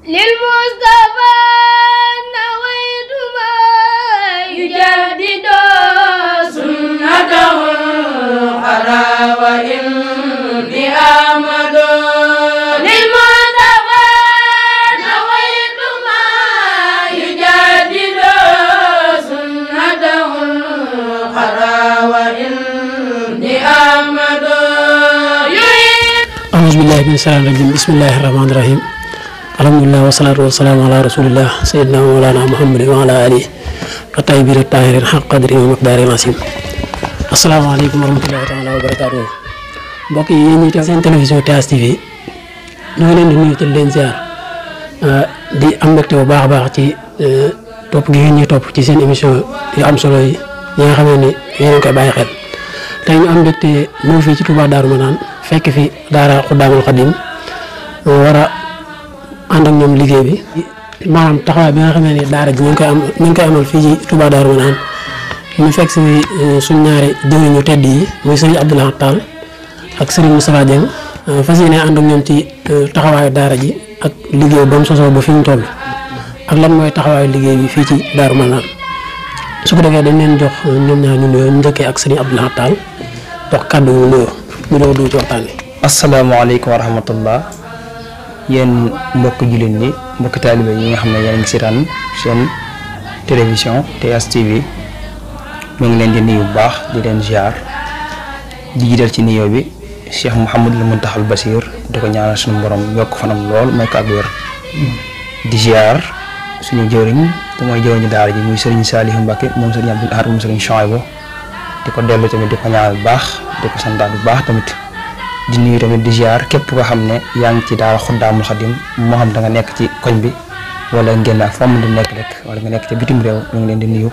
للمصطفى نويت ما يجدد سنته الحرى وإني أحمد للمصطفى نويت ما يجدد سنته الحرى وإني أحمد أعوذ بالله من الشيطان الرجيم بسم الله الرحمن الرحيم alhamdulillah wasalaatu wasalaamu ala rasulillah sayyidina mawlana muhammad wa ala alihi wa tayyibin tahirin haqq qadri wa miqdaaril aziim asalaamaaleykum wa rahmatullahi taala wa barakaatuh mbokk yi yéen ñi teew seen télévision TH TV ñoo ngi leen di nuyu ci leen ziar di am mbégte bu baax a baax ci topp gi ngeen ñuy topp ci seen émission yu am solo yi nga xam ne yéen a ngi koy bàyyi xel tey ñu am mbégte ñëw fii ci Touba Darou Manane fekk fi daara Xudaamul Xadim war a ànd ak ñoom liggéey bi maanaam taxawaay bi nga xam ne daara ji ñu ngi koy amal fii ci Touba Darou Manane ñu fekk si suñ ñaari jëwriñu tedd yi muy sëriñ Abdou Lahad Tall ak sëriñ Moustapha Dieng fas yéene ànd ak ñoom ci taxawaayu daara ji ak liggéey ba mu sosoo ba fi ñu toll ak lan mooy taxawaayu liggéey bi fii ci Darou Manane su ko defee dañ leen jox ñoom ñaar ñu nuyoo ñu njëkkee ak sëriñ Abdou Lahad Tall jox kàddu yu nuyoo ñu doon dugg ci waxtaan wi. asalaamaaleykum wa rahmatullah yéen mbokk jullit ñi mbokk taalibe yi nga xam ne yéen a ngi seetaan seen télévision TH TV ñu ngi leen di nuyu bu baax di leen ziar di jiital ci nuyoo bi Cheikh Mouhamadul Muntaxal Basir di ko ñaanal suñu borom yokk fanam lool may ko ak wér di ziar suñu jëwriñ te mooy jëwriñu daara ji muy Serigne Saliou Mbacke moom Serigne Abdou Lahad moom Serigne Chouaïbou di ko dellu tamit di ko ñaanal bu baax di ko santaat bu baax tamit. di nuyu tamit di ziar képp koo xam ne yaa ngi ci daara Xudaamul Xadim moo xam da nga nekk ci koñ bi wala ngeen ak foo di nekk rek wala nga nekk ci bitim réew ñu ngi leen di nuyu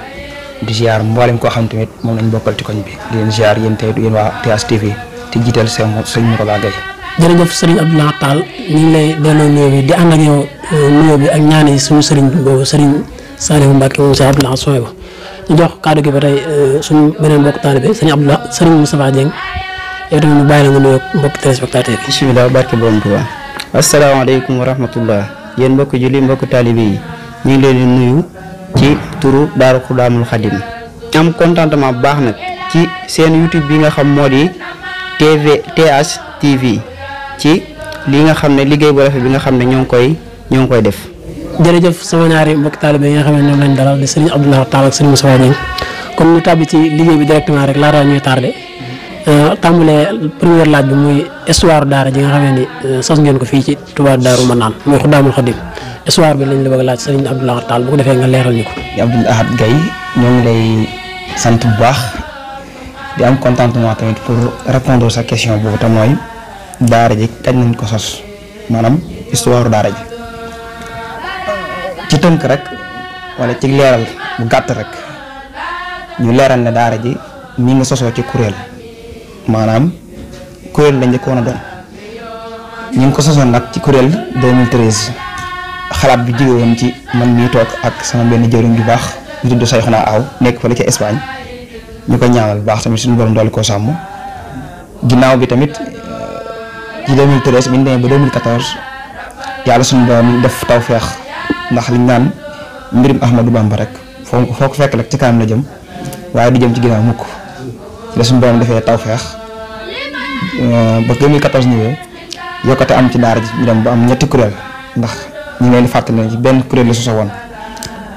di ziar mboolem koo xam tamit moom lañ bokkal ci koñ bi di leen ziar yéen tey yéen waa TH TV te jiital sëñ Mourtada Gaye. jërëjëf sëriñ Abdou Lahad Tall ñu ngi lay delloo nuyoo bi di ànd ak yow nuyoo bi ak ñaan yi suñu sëriñ boobu sëriñ Saliou Mbacke moom Cheikh Abdou Lahad Souhaïbou ñu jox kàddu gi ba tey suñu beneen mbokk taalibe sëriñ Abdou Lahad sëriñ Moustapha Dieng yow tamit ñu bàyyi la nga nuyoo mbokk téléspectateur yi. bisimilah barke borom Tuubaa asalaamaaleykum wa rahmatullah yéen mbokk julli mbokk taalibe yi ñu ngi leen di nuyu ci turu Daara Xudaamul Xadim am contentement bu baax nag ci seen YouTube bi nga xam moo di TH TV ci li nga xam ne liggéey bu rafet bi nga xam ne ñoo ngi koy def. jërëjëf sama ñaari mbokk taalibe yi nga xam ne ñoom lañ dalal di sëriñ Abdou Lahad Tall ak sëriñ Moustapha Dieng comme ñu tàbbi ci liggéey bi directement rek laata ñuy tardé. tàmbalee première laaj bi muy histoire daara ji nga xam ne ni sos ngeen ko fii ci Touba Darou Manane muy Xudaamul Xadim histoire bi lañ la bëgg a laaj sëriñ Abdou Lahad Tall bu ko defee nga leeral ñu ko. Abdou Lahad Gaye ñoo ngi lay sant bu baax di am contentement tamit pour répondre sa question boobu te mooy daara ji kañ nañ ko sos maanaam histoire daara ji ci tënk rek wala ci leeral bu gàtt rek ñu leeral ne daara ji mi ngi sosoo ci kuréel. maanaam kuréel lañ njëkkoon a doon ñu ngi ko sosoon nag ci kuréel 2013 xalaat bi jóge woon ci man mii toog ak sama benn jëwriñ bu baax ñu tudd Sayxuna Aw nekk fële ca Espagne ñu ko ñaanal bu baax tamit suñu borom doole koo sàmm ginnaaw bi tamit ci 2013 bi ñu demee ba 2014 yàlla suñu borom def tawfeex ndax liñ naan mbirum Ahmadou Bamba rek foo ko fekk rek ci kanam la jëm waaye du jëm ci ginnaaw mukk la suñu borom defee tawfeex ba 2014 ñëwee yokkate am ci daara ji ñu dem ba am ñetti kuréel ndax ñu leen di fàttali ne ci benn kuréel la sosoo woon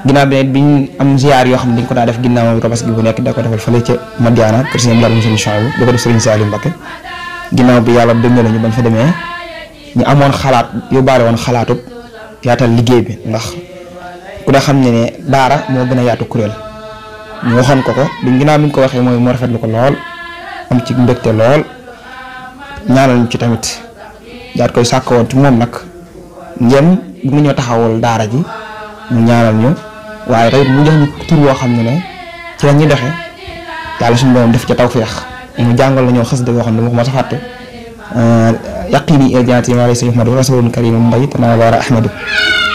ginnaaw bi ne biñ am ziar yoo xam ne dañ ko daa def ginnaaw Tabaski bu nekk da ko defal fële ca Madiana kër Sëriñ Abdou Lahad Sëriñ Chouaïbou da ko def Sëriñ Saliou Mbacke ginnaaw bi yàlla dëgg nañu bañ fa demee ñu amoon xalaat yóbbaale woon xalaatub yaatal liggéey bi ndax ku ne xam ne daara moo gën a yaatu kuréel ñu waxoon ko ginnaaw bi ñu ko waxee mooy mu rafetlu ko lool am ci mbégte lool ñaanal ñu ci tamit daal koy sàkk woon ci moom nag ngeen bu ñu ñoo taxawal daara ji mu ñaanal ñu waaye tamit mu jox ñu tur woo xam ne ci la ñuy doxee yàlla suñu borom def ca tawfeex mu jàngal la ñoo xas dëgg yoo xam ne moo ko mos a fàtte yaqini iljanati ma laysa yuhmadu rasulun karim mbay tanaa wara ahmadu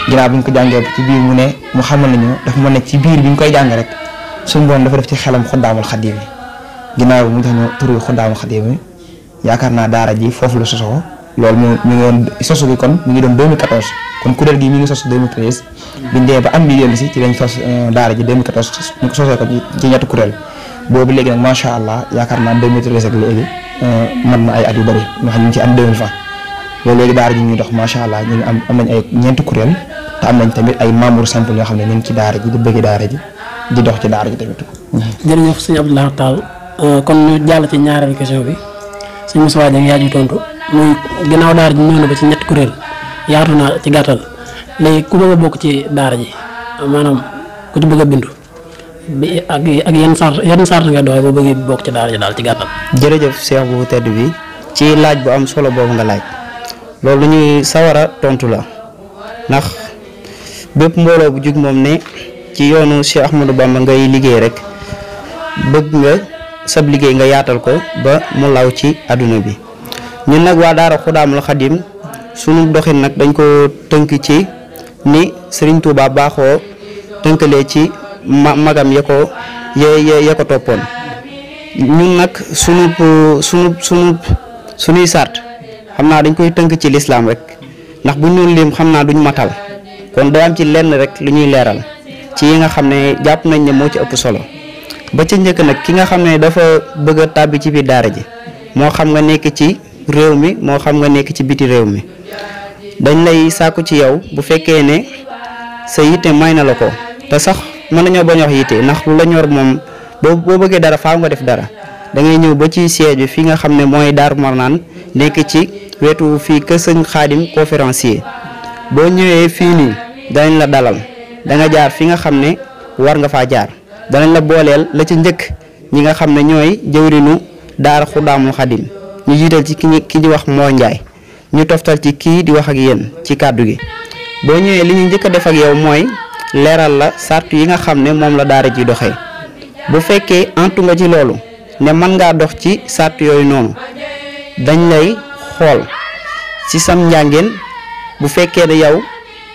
ginnaaw bi ñu ko jàngee ci biir mu ne mu xamal nañu dafa mën ne ci biir bi ñu koy jàng rek suñu borom dafa def ci xelam Xudaamul Xadim ginnaaw bi mu jox ñu turu Xudaamul Xadim yaakaar naa daara ji foofu la sosoo loolu mu ngi woon sosu gi kon mu ngi doon 2014 kon kuréel gi mi ngi sos 2013 biñ demee ba am bi yëlli si ci lañ sos daara ji 2014 ñu ko sosee ko ci ñetti kuréel boobu léegi nag macha allah yaakaar naa 2013 ak léegi mën na ay at yu bëri ndax ñu ngi ci am 2020 loolu léegi daara ji ñuy dox macha allah ñu ngi am nañ ay ñeenti kuréel te am nañ tamit ay membres simple yoo xam ne ñu ngi ci daara ji di bëgg daara ji di dox ci daara ji tamit. jërëjëf sëñ Abdou Lahad Tall kon ñu jàll ci ñaareelu question bi sëñ Moustapha Dieng yaa ji tontu muy ginnaaw daara ji ñëw na ba ci ñetti kuréel yaatu na ci gàttal léegi ku bëgg a bokk ci daara ji maanaam ku ci bëgg a bindu bi ak yenn sart nga doxee boo bëggee bokk ci daara ji daal ci gàttal. jërëjëf Cheikh bu tedd bi ci laaj bu am solo boobu nga laaj loolu ñuy sawara tontu la ndax bépp mbooloo bu jug moom ne ci yoonu Cheikh Ahmadou Bamba ngay liggéey rek bëgg nga sab liggéey nga yaatal ko ba mu law ci àdduna bi ñun nag waa daara Xudaamul Xadim sunu doxin nag dañ ko tënk ci ni Serigne Touba baaxoo tënkalee ci magam ya ko toppoon ñun nag sunuy sart xam naa dañ koy tënk ci lislaam rek ndax bu ñu lim xam naa duñ matal kon day am ci lenn rek lu ñuy leeral ci yi nga xam ne jàpp nañ ne moo ci ëpp solo ba ci njëkk nag ki nga xam ne dafa bëgg a tàbbi ci biir daara ji moo xam nga nekk ci réew mi moo xam nga nekk ci biti réew mi dañ lay sàkku ci yow bu fekkee ne sa yitte may na la ko te sax mën nañoo bañ wax yitte ndax lu la ñor moom boo bëggee dara faaw nga def dara da ngay ñëw ba ci siège bi fi nga xam ne mooy Daaru Marnaan nekk ci wetu fii kër sëñ Xaadim conférencier boo ñëwee fii nii danañ la dalal da nga jaar fi nga xam ne war nga faa jaar danañ la booleel la ci njëkk ñi nga xam ne ñooy jëwrinu daara Xudaamul Xadim ñu jiital ci ki di wax Mor Ndiaye ñu toftal ci kii di wax ak yéen ci kàddu gi boo ñëwee li ñu njëkk a def ak yow mooy leeral la sart yi nga xam ne moom la daara ji doxee bu fekkee antu nga ci loolu ne mën ngaa dox ci sart yooyu noonu dañ lay xool ci sam njàngeen bu fekkee ne yow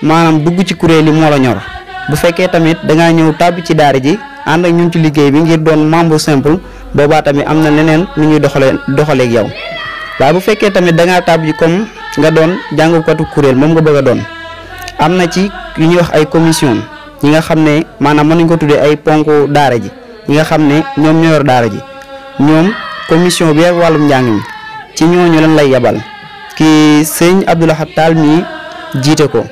maanaam dugg ci kuréel yi moo la ñor bu fekkee tamit dangaa ñëw tàbbi ci daara ji ànd ak ñun ci liggéey bi ngir doon membre simple boobaa tamit am na leneen lu ñuy doxaleeg yow waaye bu fekkee tamit dangaa tàbbi comme nga doon jàngukatu kuréel moom nga bëgg a doon am na ci yu ñuy wax ay commission ñi nga xam ne maanaam mën nañ ko tuddee ay ponk daara ji ñi nga xam ne ñoom ñoo yor daara ji ñoom commission bi wàllum njàng mi ci ñooñu lan lay yebal kii sëñ Abdou Lahad Tall mii jiite ko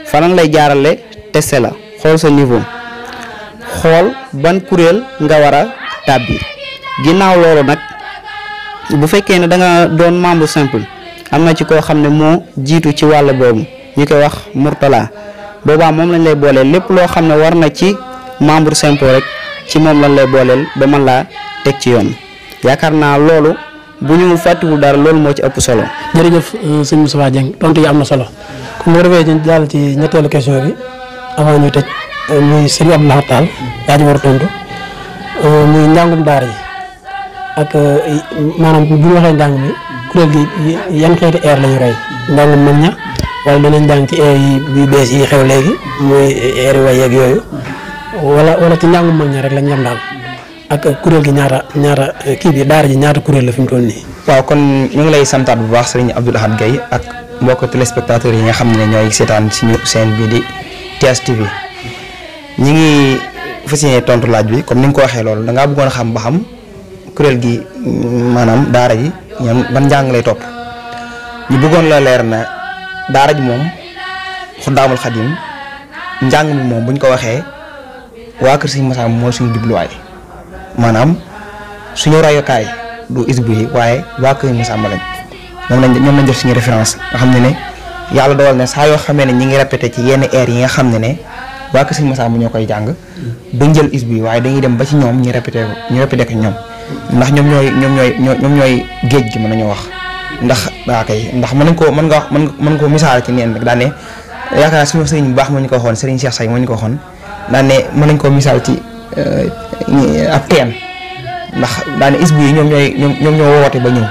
fan lay jaarale testé la xool sa niveau xool ban kuréel nga war a tàbbi ginnaaw loolu nag bu fekkee ne da nga doon membre simple am na ci koo xam ne moo jiitu ci wàll boobu ñu koy wax Mourtala boobaa moom lañ lay booleel lépp loo xam ne war na ci membre simple rek ci moom lañ lay booleel ba mën laa teg ci yoon yaakaar naa loolu bu ñu fàttiwul dara loolu moo ci ëpp solo. jërëjëf sëñ Moustapha Dieng tontu yi am na solo comme bu defee ñu jàll ci ñetteelu question bi avant ñuy tëj muy sëñ Abdou Lahad Tall yaa ñu war a tontu muy njàngum daara yi ak maanaam bu ñu waxee njàng mi kuréel gi yan xeeti air la ñu roy njàngum mag ña wala danañ jàng ci air yi yu bees yi xew léegi muy air yi way yeeg yooyu wala ci njàngum mag ña rek lañ yem daal ak kuréel gi ñaata kii bi daara ji ñaata kuréel la fi mu toll nii. waaw kon ñu ngi lay santaat bu baax sëriñ Abdou Lahad Gaye ak mbokk téléspectateurs yi nga xam ne ñooy seetaan suñu chaîne bii di TS TV ñi ngi fas yéene tontu laaj bi comme ni nga ko waxee loolu da ngaa bëggoon a xam ba xam kuréel gi maanaam daara ji ñoom ban njàng lay topp ñu bëggoon la leer na daara ji moom Xudaamul Xadim njàng mi moom buñ ko waxee waa kër Sëriñ Massamba mooy suñu jubluwaay maanaam suñu rayukaay du isbu yi waaye waa kër Massamba lañ ñoom lañ def suñu référence nga xam ne yàlla dogal na saa yoo xamee ne ñi ngi répété ci yenn air yi nga xam ne waa kër Sëriñ Massamba ñoo koy jàng duñ jël isbu yi waaye dañuy dem ba ci ñoom ñu répété ko ñoom ndax ñoom ñooy géej gi mën nañoo wax ndax daa kay ndax mën nga ko misaal ci neen rek daan ne yaakaar naa suñu sëriñ bu baax moo ñu ko waxoon sëriñ Cheikh Say moo ñu ko waxoon daan ne mën nañ koo misaal ci ab teen ndax daane isbu yi ñoom ñoo woote ba ñëw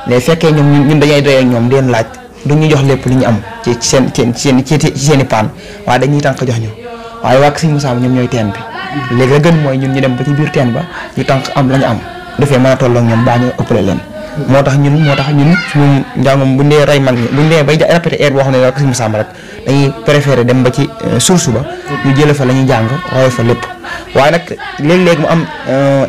mais fekkee ñun dañuy doy ak ñoom di leen laaj du ñu jox lépp li ñu am ci seen i paan waaye dañuy tànk jox ñu waaye waa Sëriñ Massamba ñoom ñooy teen bi léegi la gën mooy ñun ñu dem ba ci biir teen ba ñu tànk am la ñu am defee mën a tolloo ak ñoom baa ñu ëppale leen moo tax ñun suñu njàngum buñ dee rey mag ñi buñ dee bay répété air boo xam ne rek si Masamba rek dañuy préféré dem ba ci source ba ñu jële fa la ñuy jàng roy fa lépp waaye nag léeg-léeg mu am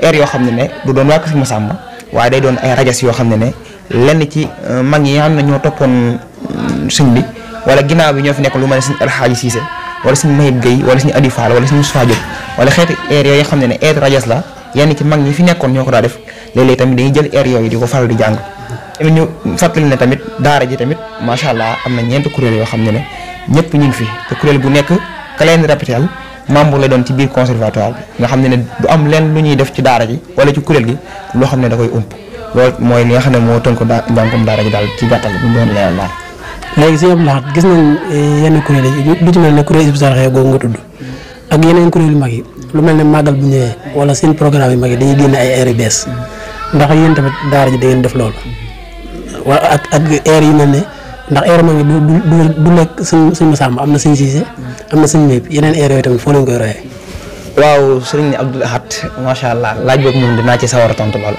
air yoo xam ne du doon waa si Masamba waaye day doon ay rajas yoo xam ne lenn ci mag ñi nga xam ne ñoo toppoon sëñ bi wala ginnaaw bi ñoo fi nekk lu mel ne sëñ Alxaaji Siise wala sëñ Mayib Gueye wala sëñ Adi Fall wala sëñ Moustapha Diop wala xeeti air yooyu xam ne air rajas la yenn ci mag ñi fi nekkoon ñoo ko daa def léeg-léeg tamit dañuy jël air yooyu di ko faral di jàng tamit ñu fàttali ne tamit daara ji tamit macha allah am na ñeenti kuréel yoo xam ne ñëpp ñu ngi fi te kuréel bu nekk ka leen répété membre la doon ci biir conservatoire bi nga xam ne du am leen lu ñuy def ci daara ji wala ci kuréel gi loo xam ne da koy ump loolu mooy li nga xam ne moo tënk njàngum daara ji daal ci gàttal bu ñu doon leeral daal. léegi si yëpp laat gis nañ yenn kuréel yi lu ci mel ne kuréel Hizbut Tarqiyyah googu nga tudd ak yeneen kuréel yu mag yi lu mel ne màggal bu ñëwee wala seen programme yu mag yi dañuy génne ay air yu bees ndax yéen tamit daara ji da ngeen def loolu wala ak air yu mel ne ndax air mag yi du nekk sëñ Masamba am na sëñ Siise am na sëñ Mayib yeneen air yooyu tamit foo leen koy royee. waaw sëriñ Abdul Ahad macha allah laaj boobu moom dinaa ci sawar a tontu lool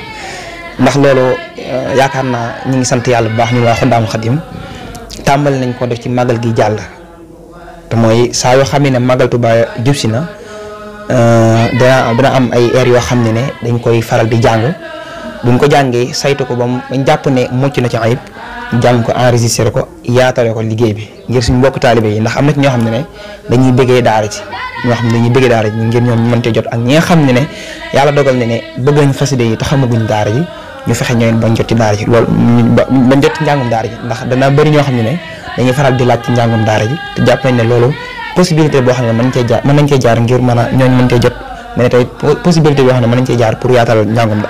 ndax loolu yaakaar naa ñu ngi sant yàlla bu baax ñu waa Xuddaamul Xadim tàmbali nañ ko def ci màggal gi jàll te mooy saa yoo xam ne màggal Tuubaa jub si na dana am ay air yoo xam ne dañ koy faral di jàng buñ ko jàngee saytu ko ba bañ jàpp ne mucc na ci ayib jàng ko enregistré ko yaatale ko liggéey bi ngir suñu mbokk taalibe yi ndax am na ci ñoo xam ne dañuy bëggee daara ci ñoo xam ne dañuy bëggee daara ji ngir ñoom ñu mën cee jot ak ñi nga xam ne yàlla dogal ne bëgg nañ xaside yi te xamaguñ daara ji ñu fexe ñooy bañ jot ci daara ji loolu bañ jot ci njàngum daara ji ndax dana bëri ñoo xam ne dañuy faral di laaj ci njàngum daara ji te jàpp nañ ne loolu possibilité boo xam ne mën nañ cee jaar ngir mën a ñooñ mën cee jot mais tey possibilité boo xam ne mën nañ cee jaar pour yaatal njàngum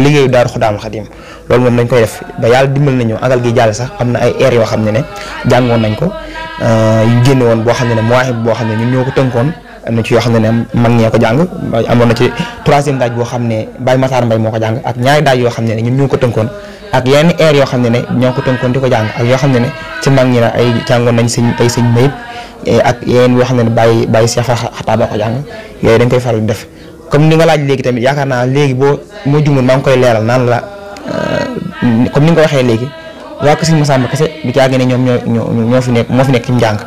liggéeyu Daaru Xudaamul Xadim loolu moom dañ koy def ba yàlla dimbal nañu agal gi jàll sax am na ay air yoo xam ne jàngoon nañ ko yu génne woon boo xam ne Mawahib boo xam ne ñun ñoo ko tënkoon am na ci yoo xam ne mag ñee ko jàng amoon na ci 3e daaj boo xam ne Baye Matar Mbaye moo ko jàng ak ñaari daaj yoo xam ne ñun ñoo ko tënkoon ak yenn air yoo xam ne ñoo ko tënkoon di ko jàng ak yoo xam ne ci mag ñi la ay jàngoon nañ ay sëñ Mayib ak yeneen yoo xam ne Baye Cheikh Xataaba ko jàng yooyu dañ koy faral di def comme ni nga laaj léegi tamit yaakaar naa léegi boo jumul maa ngi koy leeral naan la comme ni nga ko waxee léegi waa Kër Sëñ Masamba kese du caagi ne ñoom moo fi nekk ci njàng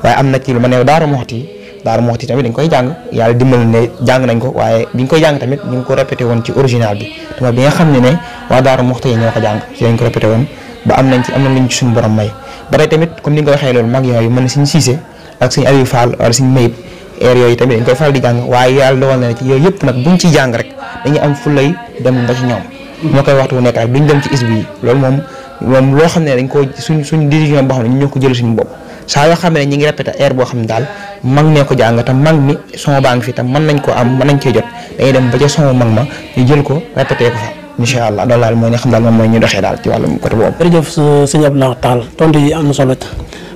waaye am na ci lu ma ne Daaru Muxti tamit dañ koy jàng yàlla dimbal ne jàng nañ ko waaye biñ koy jàng tamit ñu ngi ko répété woon ci original bi te mooy bi nga xam ne waa Daaru Muxti ñoo ko jàng ci lañ ko répété woon ba am nañ luñ ci suñu borom may ba tey tamit comme ni nga ko waxee loolu mag yooyu mën na Sëñ Siise ak Sëñ Aliou Fall wala Sëñ Mayib air yooyu tamit dañ koy faral di jàng waaye yàlla dogal na ci yooyu yëpp nag buñ ci jàng rek dañuy am fulay dem ba ci ñoom moo koy waxtu bu nekk rek duñ dem ci isbi yi loolu moom loo xam ne dañ ko suñ décision boo xam ne ñu ñoo ko jël suñu bopp saa yoo xam ne ñi ngi répété air boo xam ne daal mag nee ko jàng te mag mi son baa ngi fi te mën nañ ko am mën nañ cee jot dañuy dem ba ca son mag ma ñu jël ko répété ko fa incha allah loolu daal mooy ne xam daal moom mooy ñu doxee daal ci wàllum côté boobu. jërëjëf sëñ Abdoulaye Tall tontu yi am na solo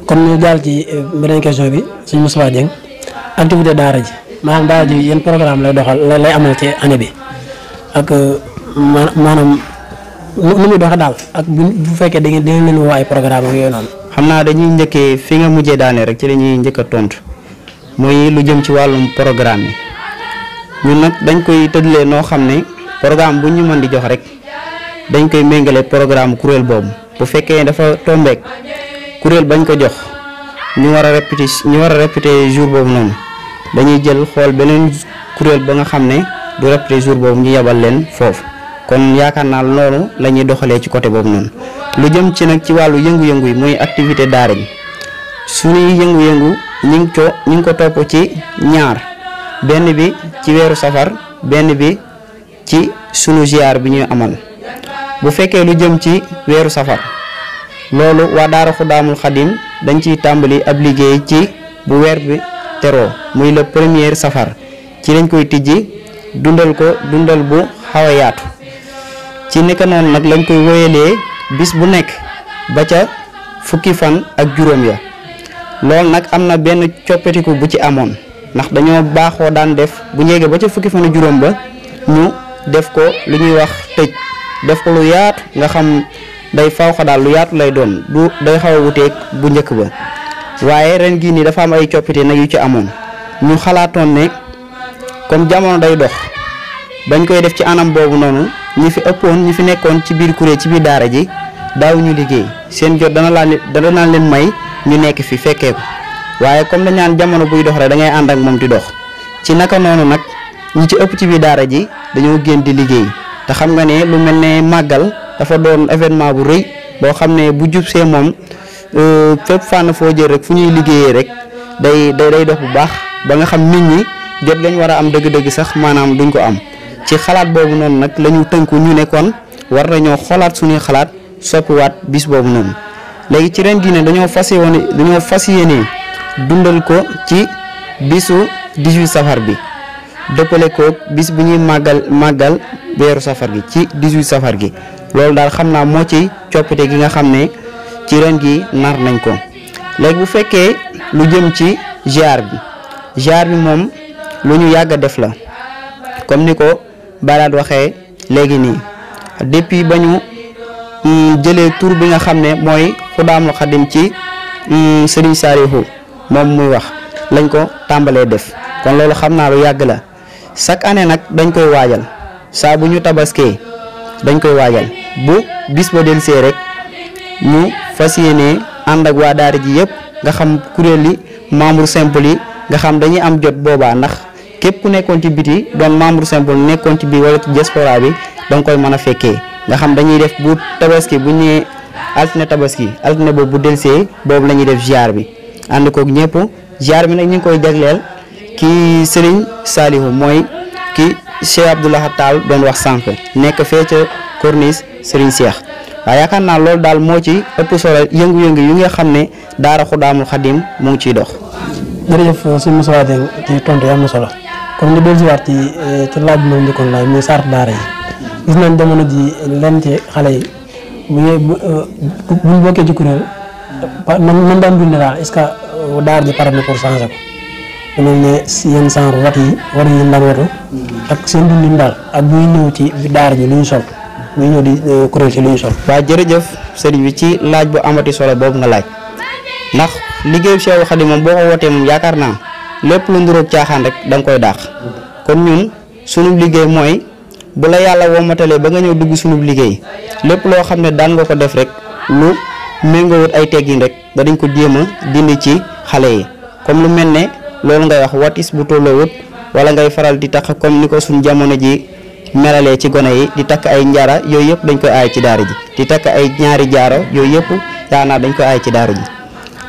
kon ñu daal ci beneen question bi sëñ Moustapha Dieng activité daara ji maanaam daara ji yéen programme lay doxal lay amal ci année bi ak maanaam nu muy doxee daal ak bu fekkee da ngeen leen woo ay programme ak yooyu noonu. xam naa dañuy njëkkee fi nga mujjee daane rek ci la ñuy njëkk a tontu muy lu jëm ci wàllum programme yi ñun nag dañ koy tëdlee noo xam ne programme bu ñu mën di jox rek dañ koy méngale programme kuréel boobu bu fekkee dafa tombeek kuréel bañ ko jox ñu war a répété jour boobu noonu dañuy jël xool beneen kuréel ba nga xam ne du répété jour boobu ñu yebal leen foofu kon yaakaar naa loolu la ñuy doxalee ci côté boobu noonu lu jëm ci nag ci wàllu yëngu-yëngu yi muy activité daara bi suñuy yëngu-yëngu ñu ngi ko topp ci ñaar benn bi ci weeru safar benn bi ci sunu ziar bi ñuy amal bu fekkee lu jëm ci weeru safar loolu waa Daara Xudaamul Xadim dañ ciy tàmbali ab liggéey ci bu weer bi teroo muy le premier safar ci lañ koy tijji dundal bu xaw a yaatu ci naka noonu nag lañ koy wéyalee bis bu nekk ba ca fukki fan ak juróom ya loolu nag am na benn coppetiku bu ci amoon ndax dañoo baaxoo daan def bu njëgee ba ca fukki fan ak juróom ba ñu def ko lu ñuy wax tëj def ko lu yaatu nga xam day fawxa daal lu yaatu lay doon du day xaw a wuteeg bu njëkk ba waaye ren gii nii dafa am ay coppite nag yu ci amoon ñu xalaatoon ne comme jamono day dox bañ koy def ci anam boobu noonu ñi fi ëppoon ñi fi nekkoon ci biir kuréel ci biir daara ji daaw ñu liggéey seen jot dana leen may ñu nekk fi fekkee ko waaye comme dañ naan jamono buy dox rek da ngay ànd ak moom di dox ci naka noonu nag ñi ci ëpp ci biir daara ji dañoo génn di liggéey te xam nga ne lu mel ne màggal dafa doon événement bu rëy boo xam ne bu jub see moom fépp fànn foo jël rek fu ñuy liggéeyee rek day dox bu baax ba nga xam nit ñi jot lañ war a am dëgg-dëgg sax maanaam duñ ko am ci xalaat boobu noonu nag la ñu tënku ñu ne kon war nañoo xoolaat suñuy xalaat soppiwaat bis boobu noonu léegi ci ren gi ne dañoo fas yéene dundal ko ci bisu 18 safar bi dëppale ko bis bu ñuy màggal weeru safar gi ci 18 safar gi loolu daal xam naa moo ci coppite gi nga xam ne ci ren gi nar nañ ko léegi bu fekkee lu jëm ci ziar bi moom lu ñu yàgg a def la comme ni ko Balaat waxee léegi nii depuis ba ñu jëlee tur bi nga xam ne mooy Xudaamul Xadim ci Serigne Saliou moom muy wax lañ ko tàmbalee def kon loolu xam naa lu yàgg la chaque année nag dañ koy waajal saa bu ñu tabaskee dañ koy waajal bu bis ba delsee rek ñu fas yéene ànd ak waa daara ji yëpp nga xam kuréel yi membre simple yi nga xam dañuy am jot boobaa ndax képp ku nekkoon ci biti doon membre simple nekkoon ci biir wala ci diaspora bi danga koy mën a fekkee nga xam dañuy def bu tabaski bu ñëwee altine tabaski altine boobu bu delsee boobu la ñuy def ziar bi ànd koog ñëpp ziar bi nag ñu ngi koy jagleel ki Serigne Saliou mooy ki Cheikh Abdoulaye Tall doon wax sànq nekk fee ca corniche Serigne Cheikh waaye yaakaar naa loolu daal moo ci ëpp solo yëngu-yëngu yu nga xam ne daara Xudaamul Xadim mu ngi ciy dox. jërëjëf sëñ Moussa Dieng ci tontu yi am na solo comme ni dellusiwaat ci laaj bi ma njëkkoon laaj muy sart daara yi gis nañ jamono ji lenn ci xale yi buñ bokkee ci kuréel man daan dundee daal est-ce que daara ji pare na pour changer ko mel ne yenn genre wat yi war yi daan watu ak seen dundin daal ak buy ñëw ci daara ji lu ñu sol buy ñëw di kuréel ci lu ñu sol. waaw jërëjëf sëriñ bi ci laaj bu amati solo boobu nga laaj ndax liggéeyu Cheikh Khadim moom boo ko wootee moom yaakaar naa lépp lu nduróog caaxaan rek da nga koy daax kon ñun sunu liggéey mooy bu la yàlla womatalee ba nga ñëw dugg sunu liggéey lépp loo xam ne daan nga ko def rek lu méngoowut ay teggin rek danañ ko jéem a dindi ci xale yi comme lu mel ne loolu ngay wax watis bu tolloowut wala ngay faral di takk comme ni ko suñ jamono ji melalee ci gone yi di takk ay njaara yooyu yëpp dañ koy aay ci daara ji di takk ay ñaari jaaro yooyu yëpp yaanaa dañ koy aay ci daara ji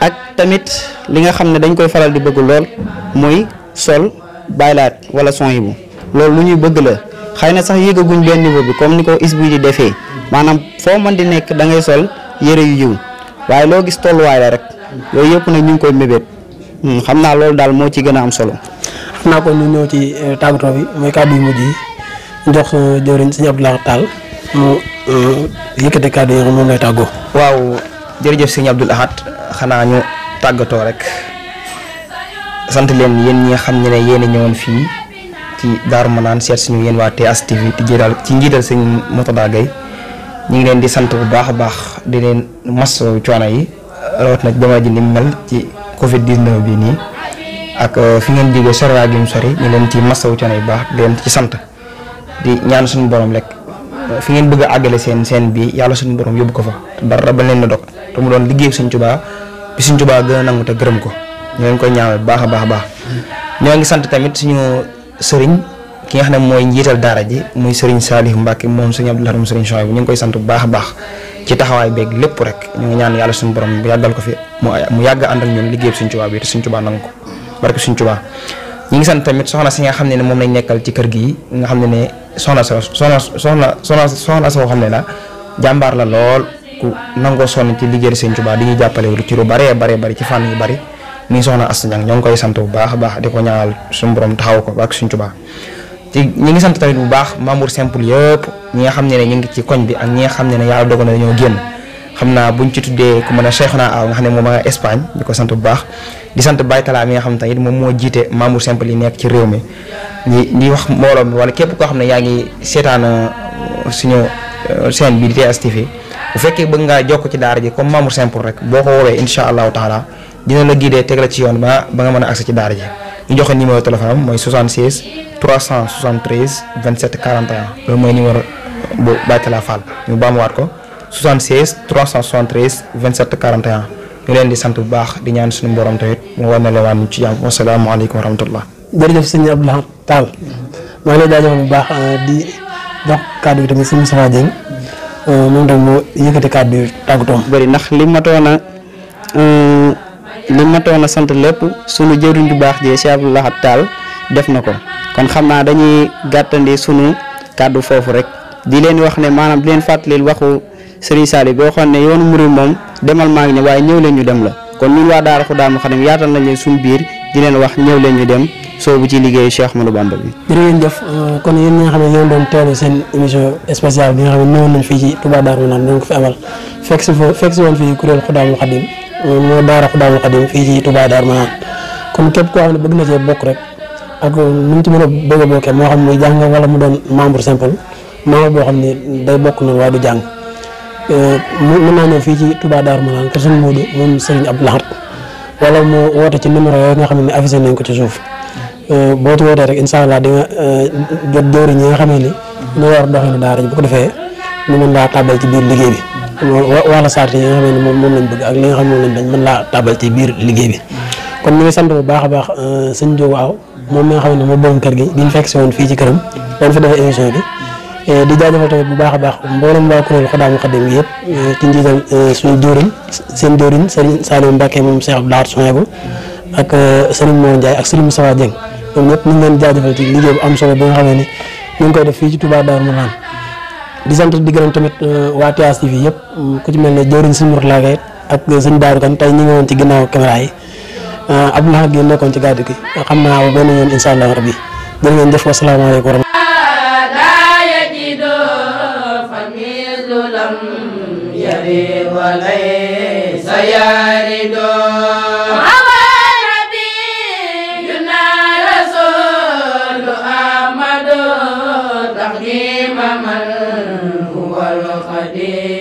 ak tamit li nga xam ne dañ koy faral di bëgg lool muy sol baylaat wala son yi bu loolu lu ñuy bëgg la xëy na sax yëgaguñ benn niveau bi comme ni ko is bi di defee maanaam foo mën di nekk da ngay sol yëre yu yiw waaye loo gis tolluwaay la rek yooyu yëpp nag ñu ngi koy mébét xam naa loolu daal moo ci gën a am solo. xam naa ko ñu ñëw ci tàggatoo bi mooy kàddu yu mujj yi jox jëwriñ sëñ Abdoulaye Tall mu yëkkate kàddu yi nga xam moom lay tàggoo. waaw jërëjëf sëñ Abdoul Ahad xanaa ñu tàggatoo rek sant leen yéen ñi nga xam ne yéen a ñëwoon fii ci Darou Manane seet suñu yéen waa TS TV ci njiital sëñ Mourtada Gueye ñu ngi leen di sant bu baax a baax di leen masawu coono yi rawat na jamono ji ni mu mel ci Covid 19 bi nii ak fi ngeen jógee soriwaay gi mu sori ñu leen ci masawu coono yu baax di leen ci sant di ñaan suñu borom rek fi ngeen bëgg a àggale seen bi yàlla suñu borom yóbbu ko fa te dara ba leen na dog te mu doon liggéey Sëñ Tuubaa bi Sëñ Tuubaa gën a nangu te gërëm ko ñoo ngi koy ñaanal bu baax a baax a baax ñoo ngi sant tamit suñu sëriñ ki nga xam ne mooy njiital daara ji muy sëriñ Saliou Mbacke moom sëñ Abdoulaye moom sëriñ Chouaïbou ñu ngi koy sant bu baax a baax ci taxawaay beeg lépp rek ñu ngi ñaan yàlla suñu borom bu yàggal ko fi mu yàgg ànd ak ñun liggéey Sëñ Tuubaa bi te Sëñ Tuubaa nangu ko barke Sëñ Tuubaa ñi ngi sant tamit soxna si nga xam ne moom lañ nekkal ci kër gi nga xam ne soxna soo xam ne la jàmbaar la lool ku nangoo sonn ci liggéey Sëñ Tuubaa di ñu jàppale ci lu bari ci fànn yu bari muy soxna Asta Niang ñoo ngi koy sant bu baax a baax di ko ñaanal suñu borom taxaw ko barke Sëñ Tuubaa ñi ngi sant tamit bu baax membre simple yëpp ñi nga xam ne ñu ngi ci koñ bi ak ñi nga xam ne yàlla dogal na dañoo génn xam naa buñ ci tuddee ku mën a Cheikhouna Aw nga xam ne moom nga Espagne di ko sant bu baax di sant Baye Talla mi nga xam ne tamit moom moo jiite membre simple yi nekk ci réew mi ñi wax mbooloo mi wala képp koo xam ne yaa ngi seetaan suñu chaîne bi di TS TV bu fekkee bëgg ngaa jokk ci daara ji comme membre simple rek boo ko woowee incha allahu taala dina la guider teg la ci yoon ba nga mën a accès ci daara ji ñu joxe numéro téléphone am mooy 76 373 27 41 loolu mooy numéro bu Baytala Fall ñu baamuwaat ko 76 373 27 41 ñu leen di sant bu baax di ñaan suñu borom tamit mu war na la waan ci jàmm wasalaamaaleykum wa rahmatullah. jërëjëf sëñ Abdou Lahad Tall maa ngi lay jaajëfal bu baax di jox kàddu gi tamit sëñ Moustapha Dieng moom tam moo yëkkati kàddu yu tàggatoom. bëri ndax li matoon a sant lépp sunu jëriñ bu baax ji Cheikh Abdou Lahad Tall def na ko kon xam naa dañuy gàttandi sunu kàddu foofu rek di leen wax ne maanaam di leen fàttalil waxu Serigne Saliou boo xam ne yoonu murid moom demal maa ngi ne waaye ñëw leen ñu dem la kon ñun waa Daara Xudaamul Xadim yaatal nañ leen suñu biir di leen wax ñëw leen ñu dem soobu ci liggéeyu Cheikh Ahmadou Bamba bi. jërë ngeen jëf kon yéen ñi nga xam ne yéen doon teewlu seen émission spéciale bi nga xam ne ñëwoon nañ fii ci Touba Darou Manane doon ko fi amal fekk si woon fii kuréel Xudaamul Xadim moo Daara Xudaamul Xadim fii ci Touba Darou Manane kon képp koo xam ne bëgg na cee bokk rek ak nu mu ci mën a bëgg a bokkee moo xam muy jàng wala mu doon membre simple membre boo xam ne day bokk noonu waaye du jàng mën naa ñëw fii ci Touba Darou Manane kër Sëñ Modou moom Serigne Abdou Lahad wala mu woote ci numéro yooyu nga xam ne affiché nañ ko ci suuf boo ci wootee rek incha allah di nga jot jëwriñ ñi nga xam ne ni ñoo war doxinu daara ji bu ko defee ñu mën laa tàbbal ci biir liggéey bi wala sart yi nga xam ne moom lañ bëgg ak li nga xam ne moom lañ bañ mën laa tàbbal ci biir liggéey bi kon ñu ngi sant bu baax a baax sëñ Diop waaw moom mi nga xam ne moom borom kër gi diñ fekk si woon fii ci këram doon fi defee émission bi di jaajëfal tamit bu baax a baax mboolem waa kuréel Xudaamul Xadim gi yëpp ci njiital suñu jëwriñ seen jëwriñ Serigne Saliou Mbacké moom Cheikh Abdou Lahad Souhaïbou ak Serigne Mor Ndiaye ak Serigne Moustapha Dieng ñoom ñëpp ñu ngi leen jaajëfal ci liggéey bu am solo bi nga xam ne ni ñu ngi koy def fii ci Touba Darou Manane di sant di gërëm tamit waa TS TV yëpp ku ci mel ne jëwriñ Serigne Mourtala Gaye ak sëñ Daaru Kan tey ñu ngi woon ci ginnaaw caméra yi Abdou Lahad gi nekkoon ci gàddu gi xam naa ba benn yoon incha allah rabbi jërë ngeen jëf wasalaamaaleykum wa rahmatulah. وليس يرد تقديم من هو القدير